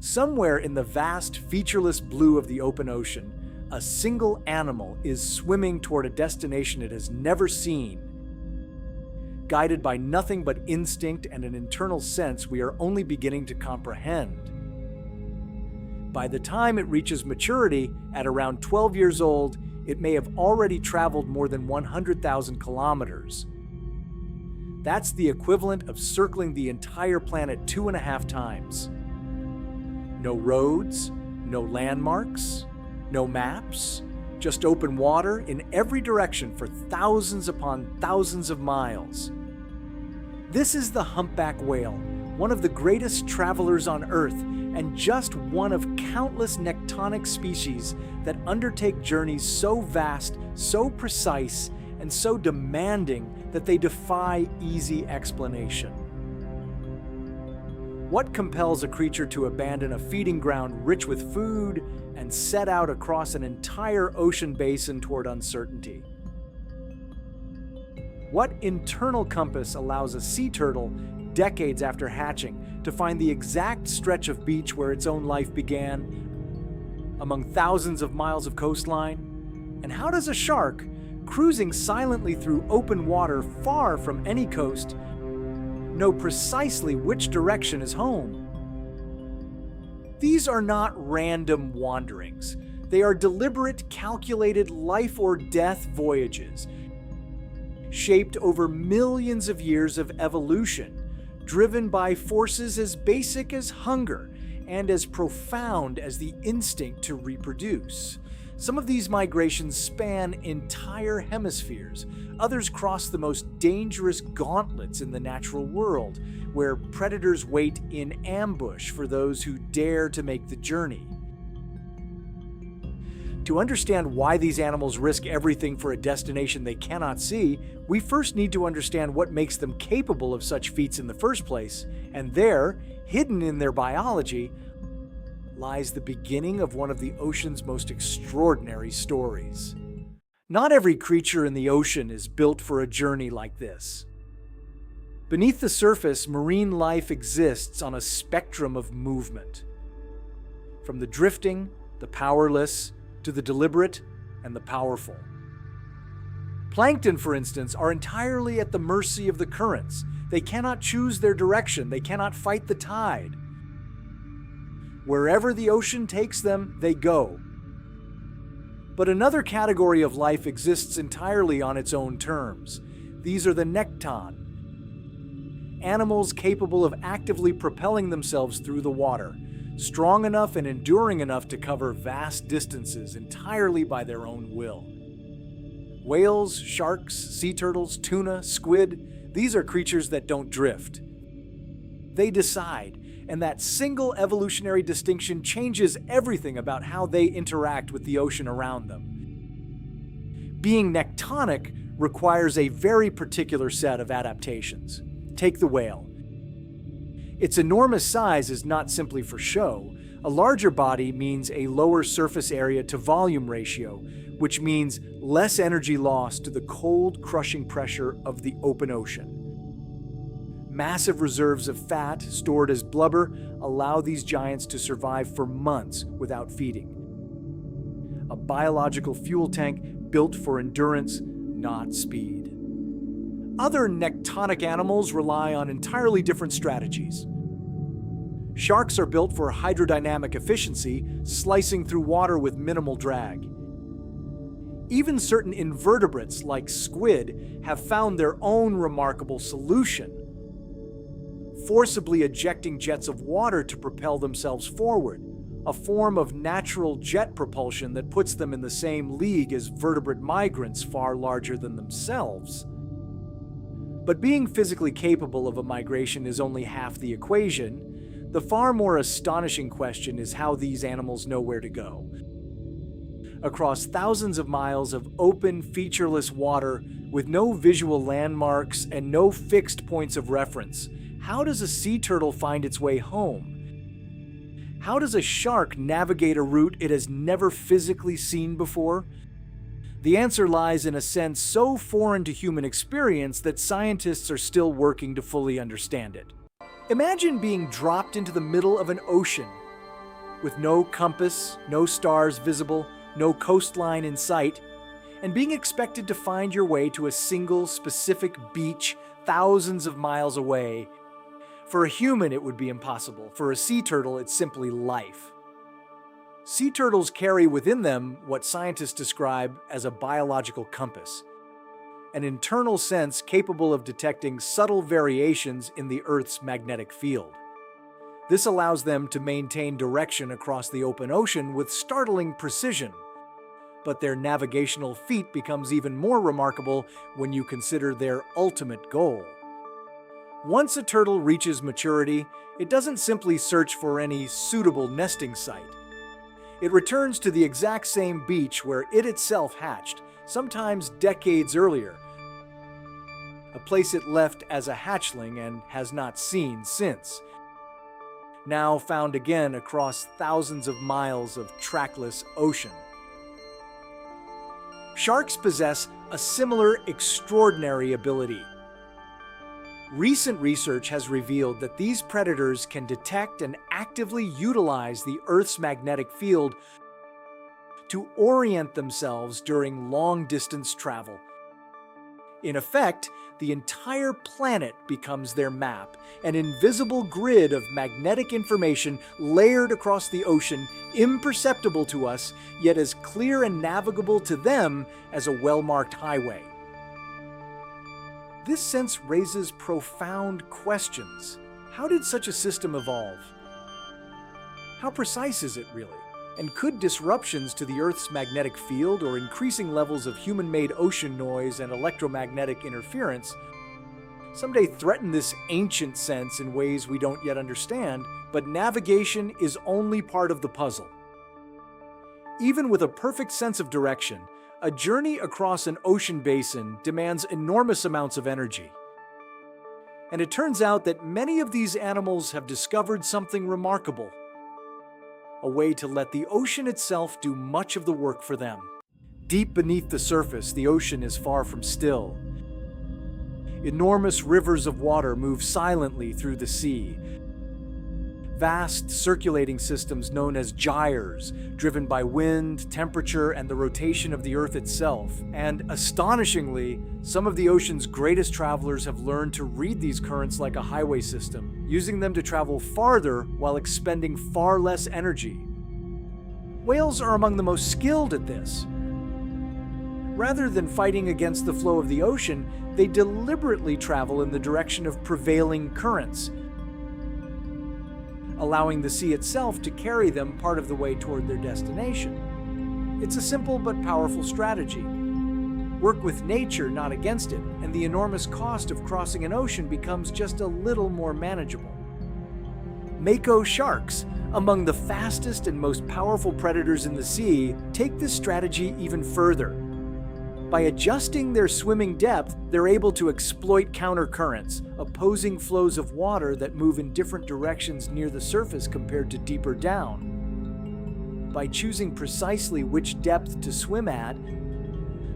Somewhere in the vast, featureless blue of the open ocean, a single animal is swimming toward a destination it has never seen. Guided by nothing but instinct and an internal sense we are only beginning to comprehend. By the time it reaches maturity, at around 12 years old, it may have already traveled more than 100,000 kilometers. That's the equivalent of circling the entire planet 2.5 times. No roads, no landmarks, no maps, just open water in every direction for thousands upon thousands of miles. This is the humpback whale, one of the greatest travelers on Earth, and just one of countless nectonic species that undertake journeys so vast, so precise, and so demanding that they defy easy explanation. What compels a creature to abandon a feeding ground rich with food and set out across an entire ocean basin toward uncertainty? What internal compass allows a sea turtle, decades after hatching, to find the exact stretch of beach where its own life began, among thousands of miles of coastline? And how does a shark, cruising silently through open water far from any coast, know precisely which direction is home? These are not random wanderings. They are deliberate, calculated life or death voyages, shaped over millions of years of evolution, driven by forces as basic as hunger and as profound as the instinct to reproduce. Some of these migrations span entire hemispheres. Others cross the most dangerous gauntlets in the natural world, where predators wait in ambush for those who dare to make the journey. To understand why these animals risk everything for a destination they cannot see, we first need to understand what makes them capable of such feats in the first place, and there, hidden in their biology, lies the beginning of one of the ocean's most extraordinary stories. Not every creature in the ocean is built for a journey like this. Beneath the surface, marine life exists on a spectrum of movement. From the drifting, the powerless, to the deliberate and the powerful. Plankton, for instance, are entirely at the mercy of the currents. They cannot choose their direction. They cannot fight the tide. Wherever the ocean takes them, they go. But another category of life exists entirely on its own terms. These are the nekton, animals capable of actively propelling themselves through the water, strong enough and enduring enough to cover vast distances entirely by their own will. Whales, sharks, sea turtles, tuna, squid, these are creatures that don't drift. They decide, and that single evolutionary distinction changes everything about how they interact with the ocean around them. Being nektonic requires a very particular set of adaptations. Take the whale. Its enormous size is not simply for show. A larger body means a lower surface area to volume ratio, which means less energy lost to the cold, crushing pressure of the open ocean. Massive reserves of fat stored as blubber allow these giants to survive for months without feeding. A biological fuel tank built for endurance, not speed. Other nektonic animals rely on entirely different strategies. Sharks are built for hydrodynamic efficiency, slicing through water with minimal drag. Even certain invertebrates, like squid, have found their own remarkable solution, forcibly ejecting jets of water to propel themselves forward, a form of natural jet propulsion that puts them in the same league as vertebrate migrants far larger than themselves. But being physically capable of a migration is only half the equation. The far more astonishing question is how these animals know where to go. Across thousands of miles of open, featureless water with no visual landmarks and no fixed points of reference, how does a sea turtle find its way home? How does a shark navigate a route it has never physically seen before? The answer lies in a sense so foreign to human experience that scientists are still working to fully understand it. Imagine being dropped into the middle of an ocean, with no compass, no stars visible, no coastline in sight, and being expected to find your way to a single specific beach thousands of miles away. For a human, it would be impossible. For a sea turtle, it's simply life. Sea turtles carry within them what scientists describe as a biological compass, an internal sense capable of detecting subtle variations in the Earth's magnetic field. This allows them to maintain direction across the open ocean with startling precision. But their navigational feat becomes even more remarkable when you consider their ultimate goal. Once a turtle reaches maturity, it doesn't simply search for any suitable nesting site. It returns to the exact same beach where it itself hatched, sometimes decades earlier, a place it left as a hatchling and has not seen since, now found again across thousands of miles of trackless ocean. Sharks possess a similar extraordinary ability. Recent research has revealed that these predators can detect and actively utilize the Earth's magnetic field to orient themselves during long-distance travel. In effect, the entire planet becomes their map, an invisible grid of magnetic information layered across the ocean, imperceptible to us, yet as clear and navigable to them as a well-marked highway. This sense raises profound questions. How did such a system evolve? How precise is it really? And could disruptions to the Earth's magnetic field or increasing levels of human-made ocean noise and electromagnetic interference someday threaten this ancient sense in ways we don't yet understand? But navigation is only part of the puzzle. Even with a perfect sense of direction, a journey across an ocean basin demands enormous amounts of energy. And it turns out that many of these animals have discovered something remarkable: a way to let the ocean itself do much of the work for them. Deep beneath the surface, the ocean is far from still. Enormous rivers of water move silently through the sea. Vast circulating systems known as gyres, driven by wind, temperature, and the rotation of the Earth itself. And astonishingly, some of the ocean's greatest travelers have learned to read these currents like a highway system, using them to travel farther while expending far less energy. Whales are among the most skilled at this. Rather than fighting against the flow of the ocean, they deliberately travel in the direction of prevailing currents, allowing the sea itself to carry them part of the way toward their destination. It's a simple but powerful strategy. Work with nature, not against it, and the enormous cost of crossing an ocean becomes just a little more manageable. Mako sharks, among the fastest and most powerful predators in the sea, take this strategy even further. By adjusting their swimming depth, they're able to exploit countercurrents, opposing flows of water that move in different directions near the surface compared to deeper down. By choosing precisely which depth to swim at,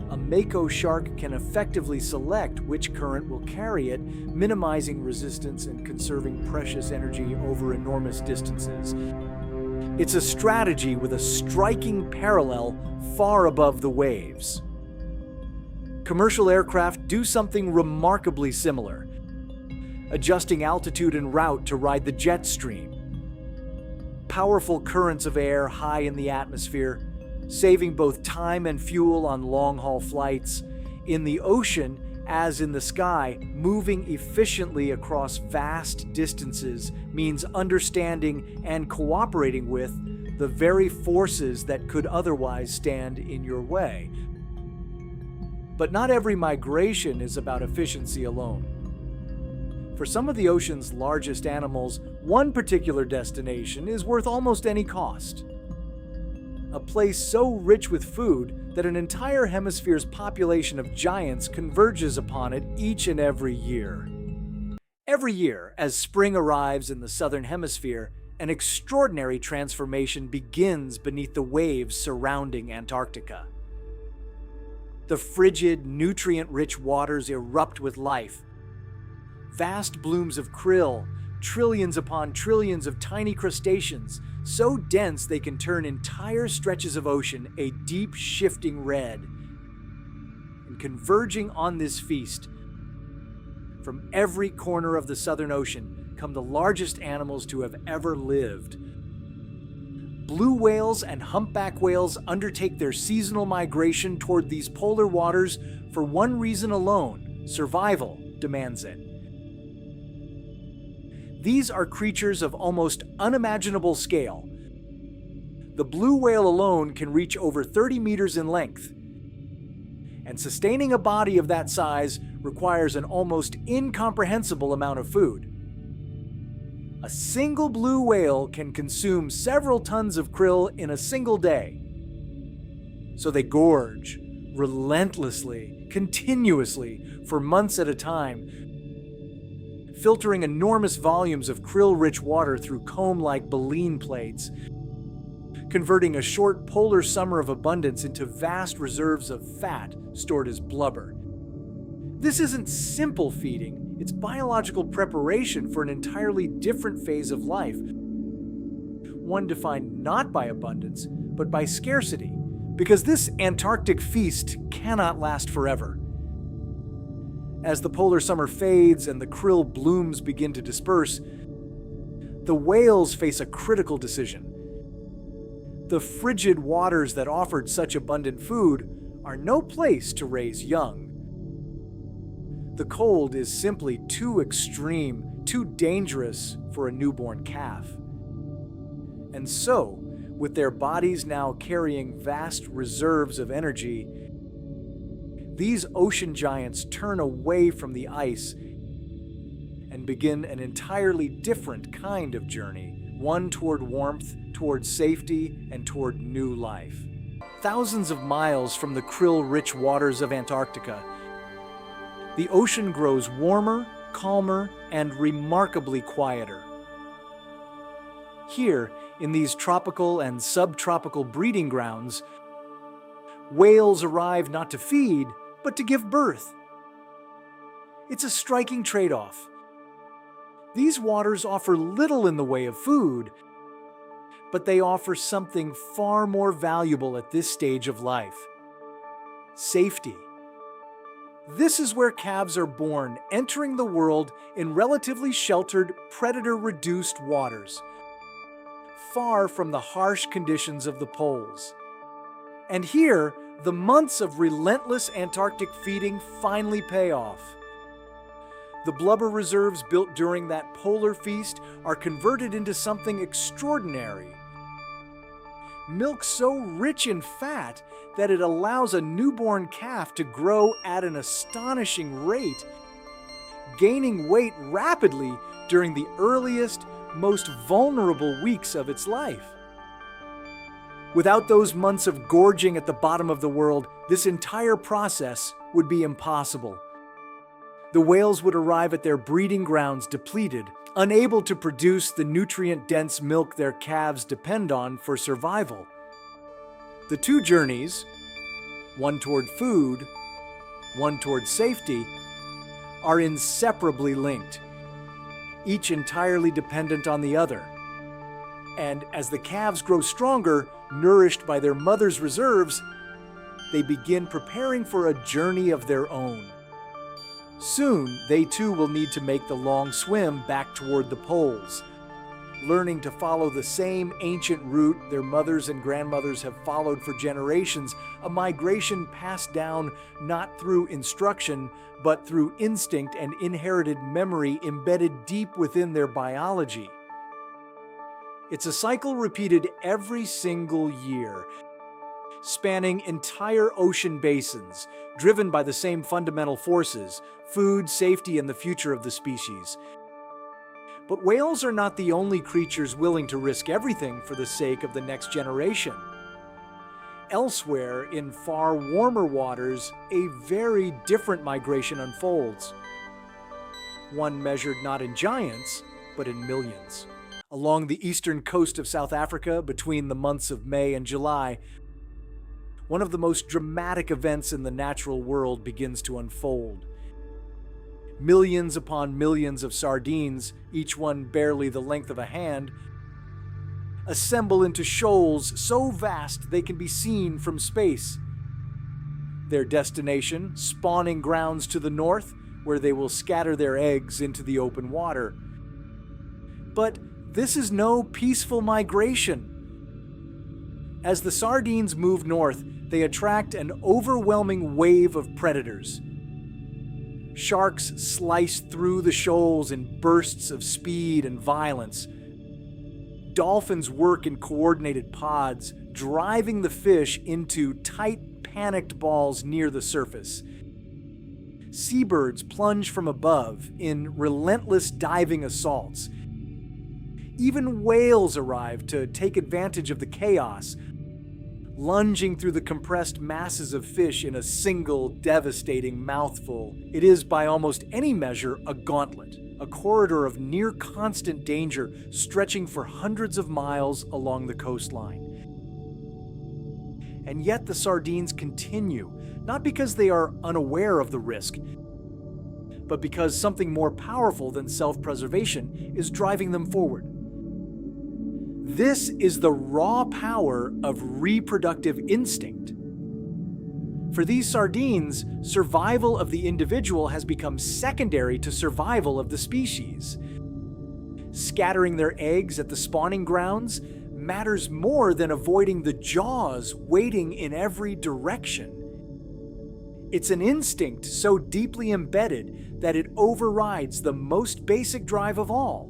a mako shark can effectively select which current will carry it, minimizing resistance and conserving precious energy over enormous distances. It's a strategy with a striking parallel far above the waves. Commercial aircraft do something remarkably similar, adjusting altitude and route to ride the jet stream. Powerful currents of air high in the atmosphere, saving both time and fuel on long-haul flights. In the ocean, as in the sky, moving efficiently across vast distances means understanding and cooperating with the very forces that could otherwise stand in your way. But not every migration is about efficiency alone. For some of the ocean's largest animals, one particular destination is worth almost any cost. A place so rich with food that an entire hemisphere's population of giants converges upon it each and every year. Every year, as spring arrives in the southern hemisphere, an extraordinary transformation begins beneath the waves surrounding Antarctica. The frigid, nutrient-rich waters erupt with life. Vast blooms of krill, trillions upon trillions of tiny crustaceans, so dense they can turn entire stretches of ocean a deep, shifting red. And converging on this feast, from every corner of the Southern Ocean come the largest animals to have ever lived. Blue whales and humpback whales undertake their seasonal migration toward these polar waters for one reason alone: survival demands it. These are creatures of almost unimaginable scale. The blue whale alone can reach over 30 meters in length, and sustaining a body of that size requires an almost incomprehensible amount of food. A single blue whale can consume several tons of krill in a single day. So they gorge relentlessly, continuously, for months at a time, filtering enormous volumes of krill-rich water through comb-like baleen plates, converting a short polar summer of abundance into vast reserves of fat stored as blubber. This isn't simple feeding, it's biological preparation for an entirely different phase of life, one defined not by abundance, but by scarcity, because this Antarctic feast cannot last forever. As the polar summer fades and the krill blooms begin to disperse, the whales face a critical decision. The frigid waters that offered such abundant food are no place to raise young. The cold is simply too extreme, too dangerous for a newborn calf. And so, with their bodies now carrying vast reserves of energy, these ocean giants turn away from the ice and begin an entirely different kind of journey, one toward warmth, toward safety, and toward new life. Thousands of miles from the krill-rich waters of Antarctica, the ocean grows warmer, calmer, and remarkably quieter. Here, in these tropical and subtropical breeding grounds, whales arrive not to feed, but to give birth. It's a striking trade-off. These waters offer little in the way of food, but they offer something far more valuable at this stage of life: safety. This is where calves are born, entering the world in relatively sheltered, predator-reduced waters, far from the harsh conditions of the poles. And here, the months of relentless Antarctic feeding finally pay off. The blubber reserves built during that polar feast are converted into something extraordinary. Milk so rich in fat that it allows a newborn calf to grow at an astonishing rate, gaining weight rapidly during the earliest, most vulnerable weeks of its life. Without those months of gorging at the bottom of the world, this entire process would be impossible. The whales would arrive at their breeding grounds depleted, unable to produce the nutrient-dense milk their calves depend on for survival. The two journeys, one toward food, one toward safety, are inseparably linked, each entirely dependent on the other. And as the calves grow stronger, nourished by their mother's reserves, they begin preparing for a journey of their own. Soon, they too will need to make the long swim back toward the poles, learning to follow the same ancient route their mothers and grandmothers have followed for generations, a migration passed down not through instruction, but through instinct and inherited memory embedded deep within their biology. It's a cycle repeated every single year, spanning entire ocean basins, driven by the same fundamental forces: food, safety, and the future of the species. But whales are not the only creatures willing to risk everything for the sake of the next generation. Elsewhere, in far warmer waters, a very different migration unfolds. One measured not in giants, but in millions. Along the eastern coast of South Africa, between the months of May and July, one of the most dramatic events in the natural world begins to unfold. Millions upon millions of sardines, each one barely the length of a hand, assemble into shoals so vast they can be seen from space. Their destination, spawning grounds to the north, where they will scatter their eggs into the open water. But this is no peaceful migration. As the sardines move north, they attract an overwhelming wave of predators. Sharks slice through the shoals in bursts of speed and violence. Dolphins work in coordinated pods, driving the fish into tight, panicked balls near the surface. Seabirds plunge from above in relentless diving assaults. Even whales arrive to take advantage of the chaos, lunging through the compressed masses of fish in a single devastating mouthful. It is, by almost any measure, a gauntlet, a corridor of near constant danger stretching for hundreds of miles along the coastline. And yet the sardines continue, not because they are unaware of the risk, but because something more powerful than self-preservation is driving them forward. This is the raw power of reproductive instinct. For these sardines, survival of the individual has become secondary to survival of the species. Scattering their eggs at the spawning grounds matters more than avoiding the jaws waiting in every direction. It's an instinct so deeply embedded that it overrides the most basic drive of all: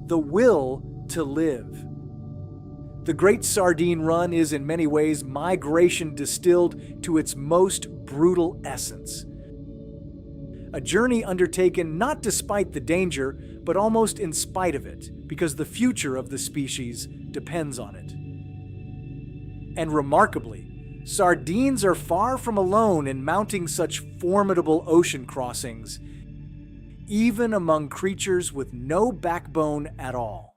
the will to live. The Great Sardine Run is in many ways migration distilled to its most brutal essence. A journey undertaken not despite the danger, but almost in spite of it, because the future of the species depends on it. And remarkably, sardines are far from alone in mounting such formidable ocean crossings, even among creatures with no backbone at all.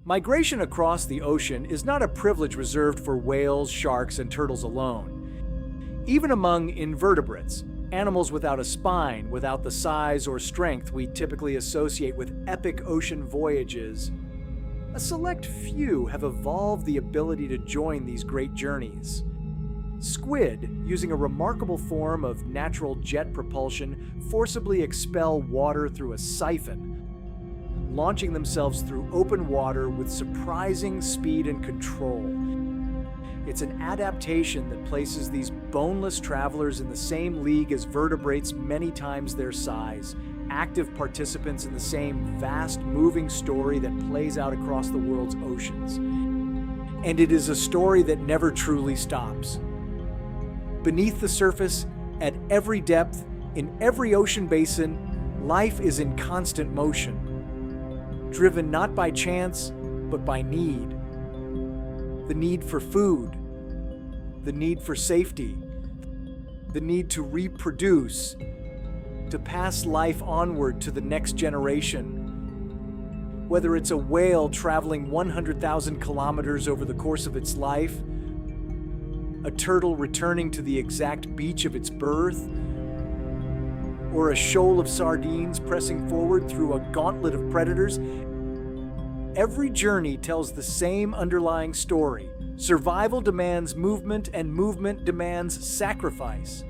Migration across the ocean is not a privilege reserved for whales, sharks, and turtles alone. Even among invertebrates, animals without a spine, without the size or strength we typically associate with epic ocean voyages, a select few have evolved the ability to join these great journeys. Squid, using a remarkable form of natural jet propulsion, forcibly expel water through a siphon, launching themselves through open water with surprising speed and control. It's an adaptation that places these boneless travelers in the same league as vertebrates many times their size, active participants in the same vast moving story that plays out across the world's oceans. And it is a story that never truly stops. Beneath the surface, at every depth, in every ocean basin, life is in constant motion, driven not by chance, but by need. The need for food, the need for safety, the need to reproduce, to pass life onward to the next generation. Whether it's a whale traveling 100,000 kilometers over the course of its life, a turtle returning to the exact beach of its birth, or a shoal of sardines pressing forward through a gauntlet of predators, every journey tells the same underlying story. Survival demands movement, and movement demands sacrifice.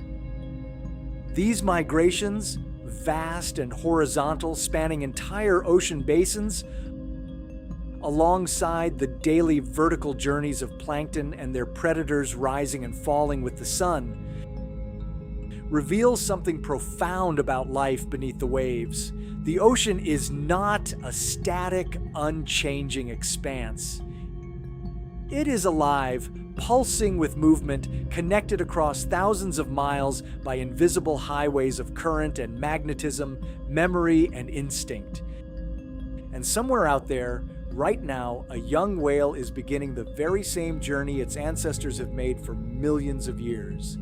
These migrations, vast and horizontal, spanning entire ocean basins, alongside the daily vertical journeys of plankton and their predators rising and falling with the sun, reveals something profound about life beneath the waves. The ocean is not a static, unchanging expanse. It is alive, pulsing with movement, connected across thousands of miles by invisible highways of current and magnetism, memory and instinct. And somewhere out there, right now, a young whale is beginning the very same journey its ancestors have made for millions of years.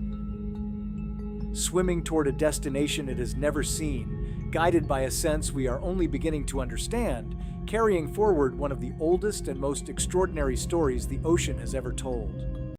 Swimming toward a destination it has never seen, guided by a sense we are only beginning to understand, carrying forward one of the oldest and most extraordinary stories the ocean has ever told.